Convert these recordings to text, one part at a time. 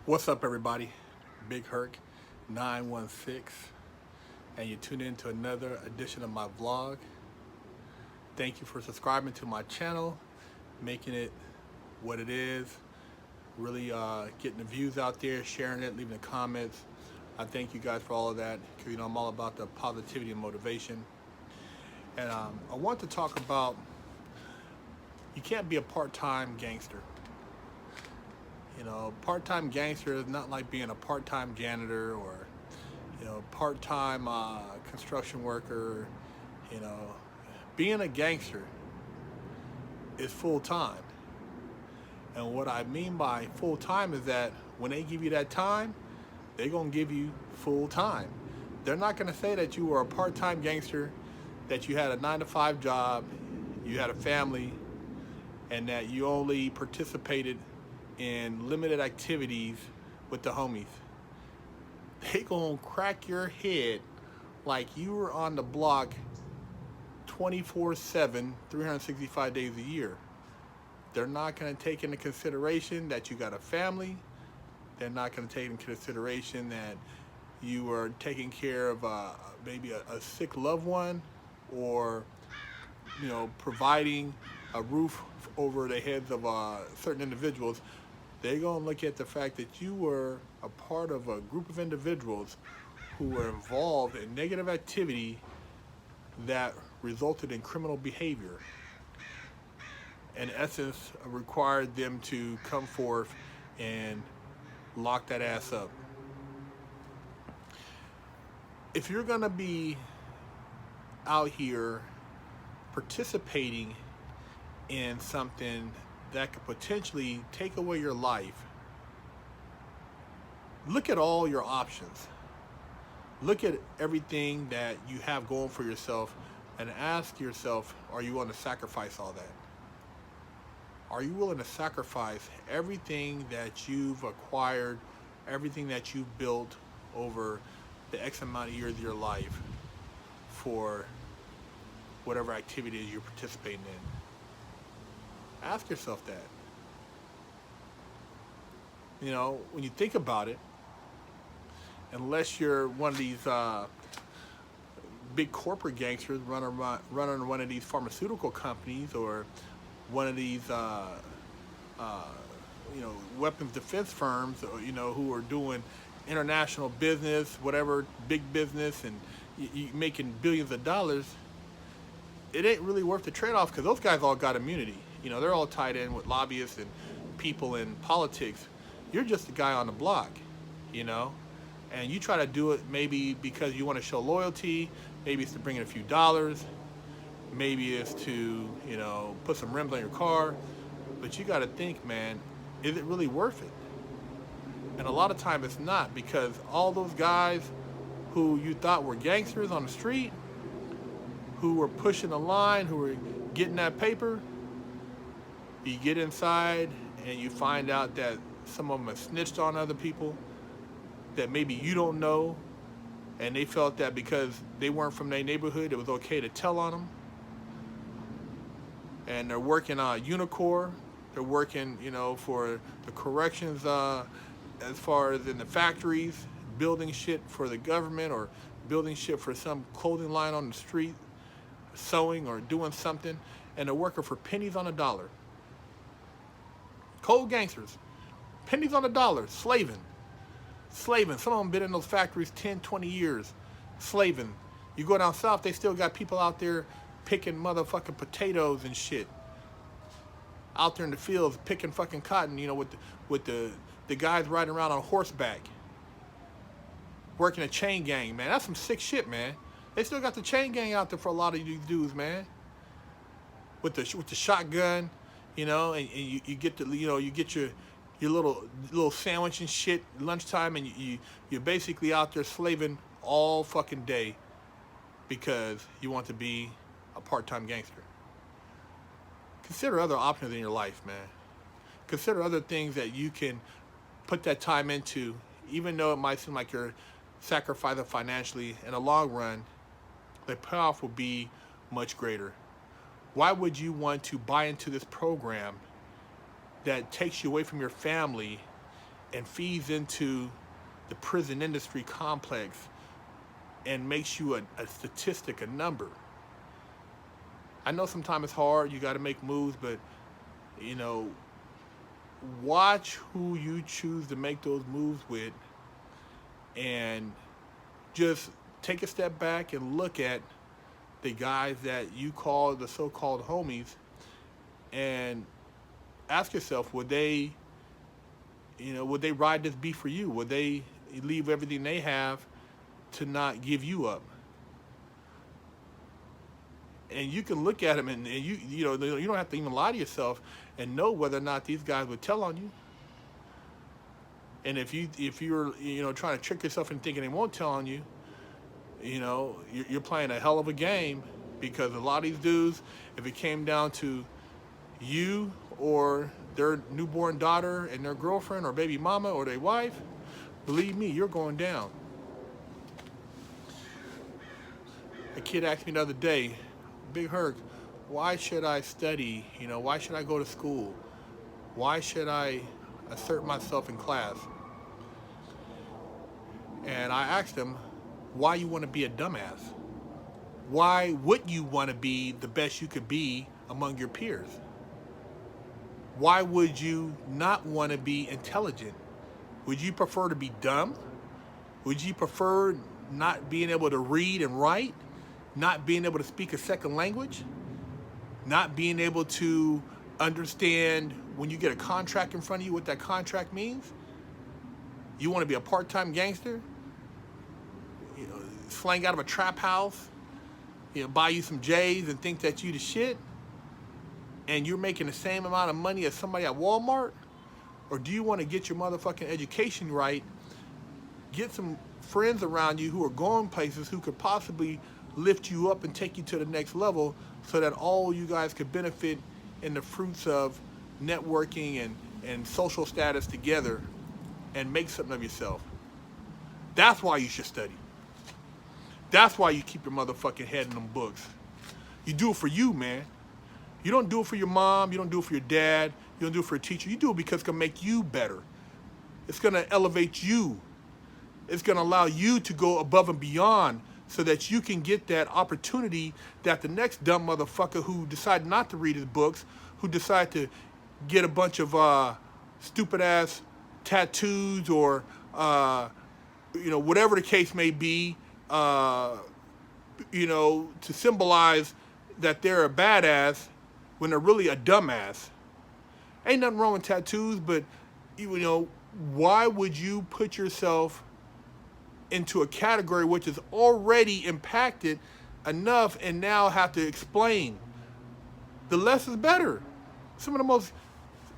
What's up, everybody? Big Herc 916, and you tune in to another edition of my vlog. Thank you for subscribing to my channel, making it what it is, really getting the views out there, sharing it, leaving the comments. I thank you guys for all of that, because I'm all about the positivity and motivation. And I want to talk about, you can't be a part-time gangster. Part-time gangster is not like being a part-time janitor or, part-time construction worker. You know, being a gangster is full-time. And what I mean by full-time is that when they give you that time, they're going to give you full-time. They're not going to say that you were a part-time gangster, that you had a 9-to-5 job, you had a family, and that you only participated in limited activities with the homies. They gonna crack your head like you were on the block 24/7, 365 days a year. They're not gonna take into consideration that you got a family. They're not gonna take into consideration that you are taking care of maybe a sick loved one, or providing a roof over the heads of certain individuals. They're going to look at the fact that you were a part of a group of individuals who were involved in negative activity that resulted in criminal behavior. In essence, required them to come forth and lock that ass up. If you're going to be out here participating in something that could potentially take away your life, look at all your options. Look at everything that you have going for yourself and ask yourself, are you willing to sacrifice all that? Are you willing to sacrifice everything that you've acquired, everything that you've built over the X amount of years of your life for whatever activity you're participating in? Ask yourself that. When you think about it, unless you're one of these big corporate gangsters running one of these pharmaceutical companies, or one of these weapons defense firms, who are doing international business, whatever, big business, and you making billions of dollars, it ain't really worth the trade-off, because those guys all got immunity. They're all tied in with lobbyists and people in politics. You're just a guy on the block, and you try to do it maybe because you want to show loyalty, maybe it's to bring in a few dollars, maybe it's to, put some rims on your car, but you got to think, man, is it really worth it? And a lot of time it's not, because all those guys who you thought were gangsters on the street, who were pushing the line, who were getting that paper, you get inside and you find out that some of them have snitched on other people that maybe you don't know, and they felt that because they weren't from their neighborhood, it was okay to tell on them. And they're working on Unicor. They're working, for the corrections, as far as in the factories, building shit for the government, or building shit for some clothing line on the street, sewing or doing something, and they're working for pennies on a dollar. Cold gangsters, pennies on a dollar, slaving. Some of them been in those factories 10, 20 years, slaving. You go down south, they still got people out there picking motherfucking potatoes and shit. Out there in the fields picking fucking cotton, with the guys riding around on horseback, working a chain gang, man. That's some sick shit, man. They still got the chain gang out there for a lot of these dudes, man. With the shotgun, and you get the, you get your little sandwich and shit lunchtime, and you're basically out there slaving all fucking day because you want to be a part-time gangster. Consider other options in your life, man. Consider other things that you can put that time into, even though it might seem like you're sacrificing financially. In the long run, the payoff will be much greater. Why would you want to buy into this program that takes you away from your family and feeds into the prison industry complex and makes you a statistic, a number. I know sometimes it's hard, you got to make moves, but you know, watch who you choose to make those moves with, and just take a step back and look at the guys that you call the so-called homies, and ask yourself, would they ride this beef for you? Would they leave everything they have to not give you up? And you can look at them, and you don't have to even lie to yourself and know whether or not these guys would tell on you. And if you're trying to trick yourself into thinking they won't tell on you, you're playing a hell of a game, because a lot of these dudes, if it came down to you or their newborn daughter and their girlfriend or baby mama or their wife, believe me, you're going down. A kid asked me the other day, Big Herc, why should I study? Why should I go to school? Why should I assert myself in class? And I asked him, why you want to be a dumbass? Why would you want to be the best you could be among your peers? Why would you not want to be intelligent? Would you prefer to be dumb? Would you prefer not being able to read and write? Not being able to speak a second language? Not being able to understand when you get a contract in front of you what that contract means? You want to be a part-time gangster? Slang out of a trap house? Buy you some J's and think that you the shit? And you're making the same amount of money as somebody at Walmart? Or do you want to get your motherfucking education right? Get some friends around you who are going places, who could possibly lift you up and take you to the next level, so that all you guys could benefit in the fruits of networking and social status together, and make something of yourself. That's why you should study. That's why you keep your motherfucking head in them books. You do it for you, man. You don't do it for your mom. You don't do it for your dad. You don't do it for a teacher. You do it because it's going to make you better. It's going to elevate you. It's going to allow you to go above and beyond, so that you can get that opportunity that the next dumb motherfucker who decided not to read his books, who decided to get a bunch of stupid-ass tattoos or, whatever the case may be, to symbolize that they're a badass when they're really a dumbass. Ain't nothing wrong with tattoos, but, why would you put yourself into a category which is already impacted enough and now have to explain? The less is better. Some of the most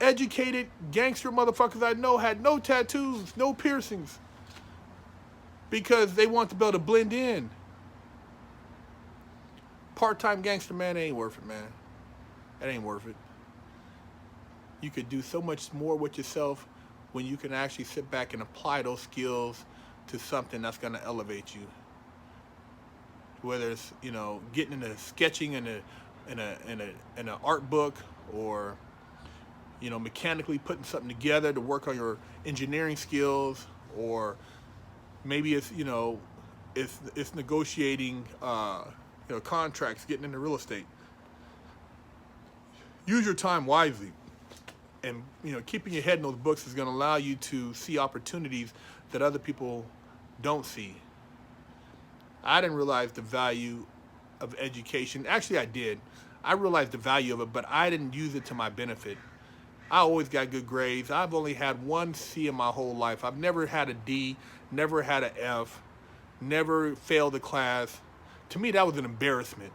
educated gangster motherfuckers I know had no tattoos, no piercings, because they want to be able to blend in. Part-time gangster, man, it ain't worth it, man. It ain't worth it. You could do so much more with yourself when you can actually sit back and apply those skills to something that's going to elevate you. Whether it's, getting into sketching in an art book, or, mechanically putting something together to work on your engineering skills, or maybe it's, it's negotiating, contracts, getting into real estate. Use your time wisely. And, keeping your head in those books is going to allow you to see opportunities that other people don't see. I didn't realize the value of education. Actually, I did. I realized the value of it, but I didn't use it to my benefit. I always got good grades. I've only had one C in my whole life. I've never had a D, never had an F, never failed a class. To me, that was an embarrassment.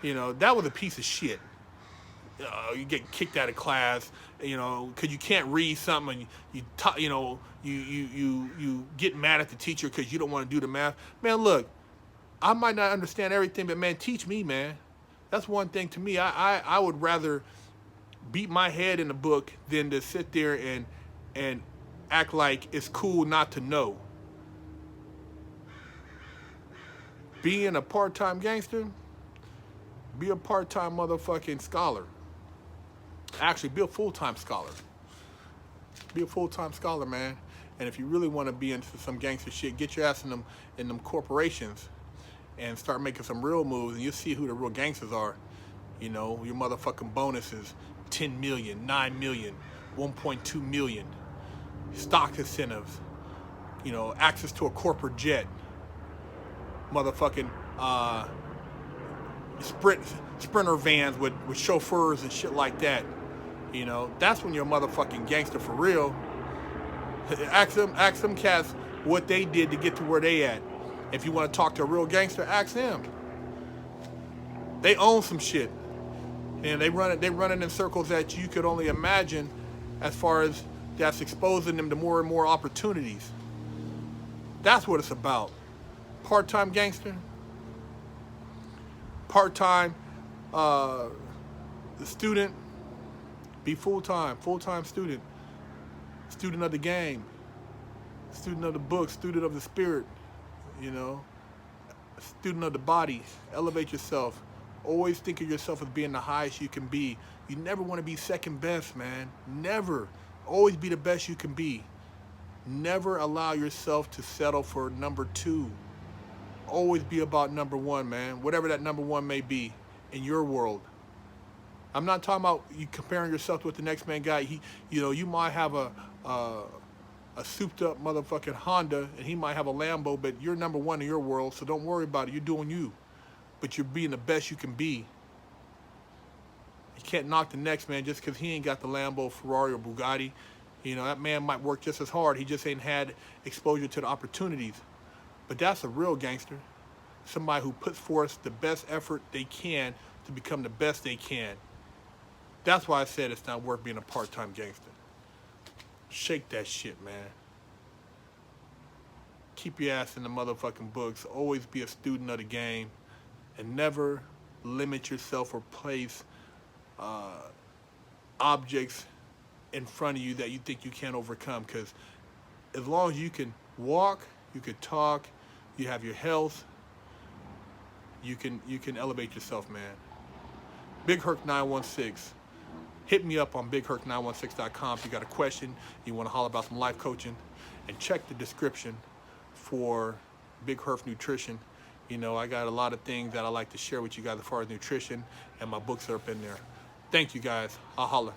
That was a piece of shit. You get kicked out of class, because you can't read something, and you get mad at the teacher because you don't want to do the math. Man, look, I might not understand everything, but man, teach me, man. That's one thing to me. I would rather beat my head in the book than to sit there and act like it's cool not to know. Being a part-time gangster, be a part-time motherfucking scholar. Actually, be a full-time scholar. Be a full-time scholar, man. And if you really want to be into some gangster shit, get your ass in them corporations and start making some real moves, and you'll see who the real gangsters are. You know, your motherfucking bonuses, 10 million, 9 million, 1.2 million, stock incentives, you know, access to a corporate jet, motherfucking sprinter vans with chauffeurs and shit like that. You know, that's when you're a motherfucking gangster for real. Ask them cats what they did to get to where they at. If you want to talk to a real gangster, ask them. They own some shit, and they run it in circles that you could only imagine, as far as that's exposing them to more and more opportunities. That's what it's about. Part-time gangster, part-time student, be full-time student, student of the game, student of the book, student of the spirit, you know, student of the body. Elevate yourself. Always think of yourself as being the highest you can be. You never want to be second best, man. Never. Always be the best you can be. Never allow yourself to settle for number two. Always be about number one, man. Whatever that number one may be in your world. I'm not talking about you comparing yourself to what the next man got. You might have a souped up motherfucking Honda and he might have a Lambo, but you're number one in your world, so don't worry about it. You're doing you, but you're being the best you can be. You can't knock the next man just because he ain't got the Lambo, Ferrari, or Bugatti. You know, that man might work just as hard. He just ain't had exposure to the opportunities. But that's a real gangster. Somebody who puts forth the best effort they can to become the best they can. That's why I said it's not worth being a part-time gangster. Shake that shit, man. Keep your ass in the motherfucking books. Always be a student of the game. And never limit yourself or place objects in front of you that you think you can't overcome. Because as long as you can walk, you can talk, you have your health, you can elevate yourself, man. Big Herc 916. Hit me up on bigherc916.com if you got a question, you want to holler about some life coaching, and check the description for Big Herc Nutrition. You know, I got a lot of things that I like to share with you guys as far as nutrition, and my books are up in there. Thank you guys. I'll holler.